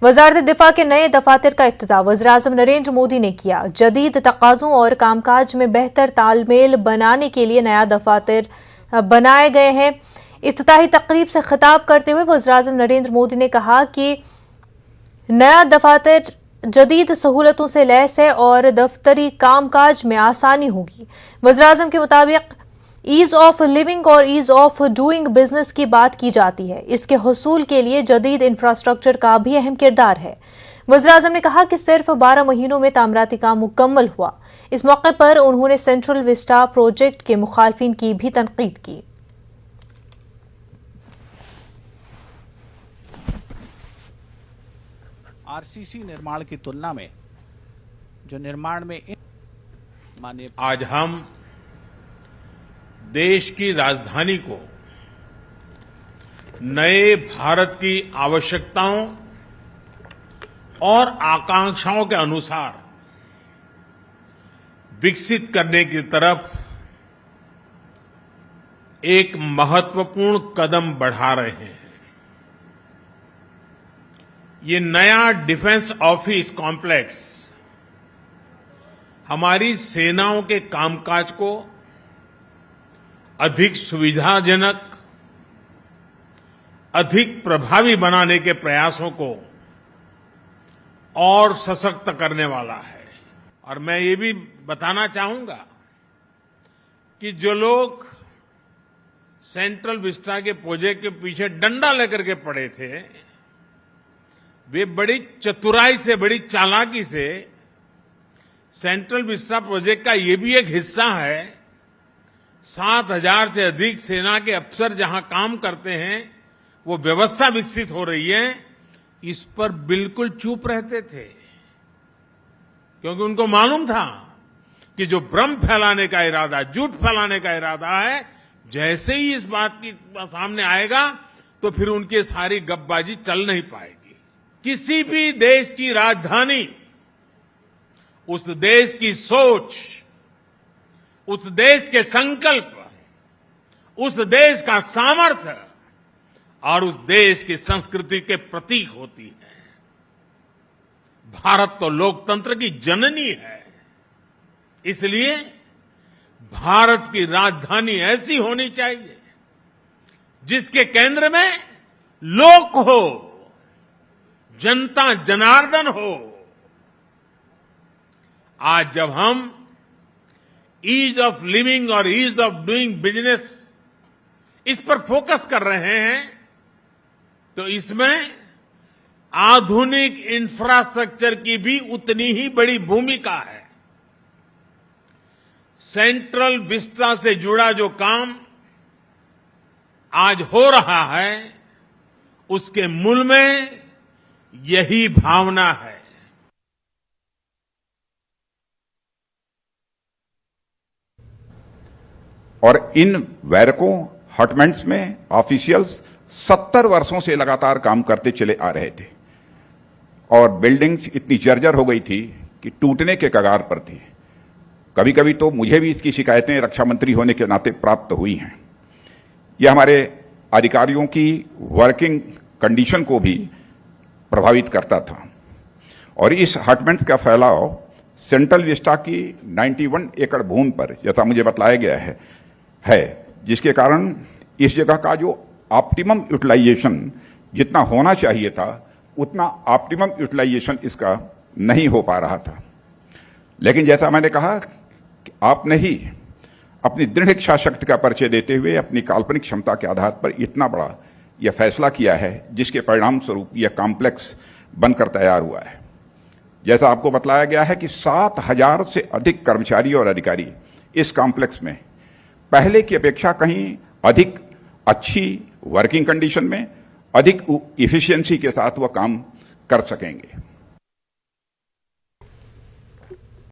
वज़ारत दिफा के नए दफातर का इफ्तिताह वज़ीर-ए-आज़म नरेंद्र मोदी ने किया। जदीद तकाज़ों और कामकाज में बेहतर तालमेल बनाने के लिए नया दफातर बनाए गए हैं। इफ्तिताही तकरीब से खिताब करते हुए वज़ीर-ए-आज़म नरेंद्र मोदी ने कहा कि नया दफातर जदीद सहूलतों से लैस है और दफ्तरी कामकाज में आसानी होगी। वज़ीर-ए-आज़म के मुताबिक ईज ऑफ लिविंग और ईज ऑफ डूइंग बिजनेस की बात की जाती है। इसके हुसूल के लिए जदीद इंफ्रास्ट्रक्चर का भी अहम किरदार है। वज़ीर-ए-आज़म ने कहा कि सिर्फ 12 महीनों में तामीराती काम मुकम्मल हुआ। इस मौके पर उन्होंने सेंट्रल विस्टा प्रोजेक्ट के मुखालफिन की भी तनकीद की। आरसीसी निर्माण की तुलना में जो निर्माण में माननीय आज हम देश की राजधानी को नए भारत की आवश्यकताओं और आकांक्षाओं के अनुसार विकसित करने की तरफ एक महत्वपूर्ण कदम बढ़ा रहे हैं। ये नया डिफेंस ऑफिस कॉम्प्लेक्स हमारी सेनाओं के कामकाज को अधिक सुविधाजनक, अधिक प्रभावी बनाने के प्रयासों को और सशक्त करने वाला है। और मैं ये भी बताना चाहूंगा कि जो लोग सेंट्रल विस्टा के प्रोजेक्ट के पीछे डंडा लेकर के पड़े थे, वे बड़ी चतुराई से, बड़ी चालाकी से सेंट्रल विस्टा प्रोजेक्ट का ये भी एक हिस्सा है। 7,000 से अधिक सेना के अफसर जहां काम करते हैं, वो व्यवस्था विकसित हो रही है, इस पर बिल्कुल चुप रहते थे, क्योंकि उनको मालूम था कि जो भ्रम फैलाने का इरादा, झूठ फैलाने का इरादा है, जैसे ही इस बात की सामने आएगा तो फिर उनकी सारी गपबाजी चल नहीं पाएगी। किसी भी देश की राजधानी उस देश की सोच, उस देश के संकल्प, उस देश का सामर्थ्य और उस देश की संस्कृति के प्रतीक होती है। भारत तो लोकतंत्र की जननी है, इसलिए भारत की राजधानी ऐसी होनी चाहिए जिसके केंद्र में लोक हो, जनता जनार्दन हो। आज जब हम ईज ऑफ लिविंग और ईज ऑफ डूइंग बिजनेस इस पर फोकस कर रहे हैं, तो इसमें आधुनिक इंफ्रास्ट्रक्चर की भी उतनी ही बड़ी भूमिका है। सेंट्रल विस्टा से जुड़ा जो काम आज हो रहा है, उसके मूल में यही भावना है। और इन वैरकों हॉटमेंट्स में ऑफिशियल्स 70 वर्षों से लगातार काम करते चले आ रहे थे और बिल्डिंग्स इतनी जर्जर हो गई थी कि टूटने के कगार पर थी। कभी कभी तो मुझे भी इसकी शिकायतें रक्षा मंत्री होने के नाते प्राप्त हुई हैं। यह हमारे अधिकारियों की वर्किंग कंडीशन को भी प्रभावित करता था। और इस हॉटमेंट का फैलाव सेंट्रल विस्टा की 91 एकड़ भूमि पर, जैसा मुझे बताया गया है, जिसके कारण इस जगह का जो ऑप्टिमम यूटिलाइजेशन जितना होना चाहिए था, उतना ऑप्टिमम यूटिलाइजेशन इसका नहीं हो पा रहा था। लेकिन जैसा मैंने कहा कि आपने ही अपनी दृढ़ इच्छा शक्ति का परिचय देते हुए अपनी काल्पनिक क्षमता के आधार पर इतना बड़ा यह फैसला किया है, जिसके परिणाम स्वरूप यह कॉम्प्लेक्स बनकर तैयार हुआ है। जैसा आपको बताया गया है कि 7,000 से अधिक कर्मचारी और अधिकारी इस कॉम्प्लेक्स में पहले की अपेक्षा कहीं अधिक अच्छी वर्किंग कंडीशन में, अधिक इफिशिएंसी के साथ वह काम कर सकेंगे।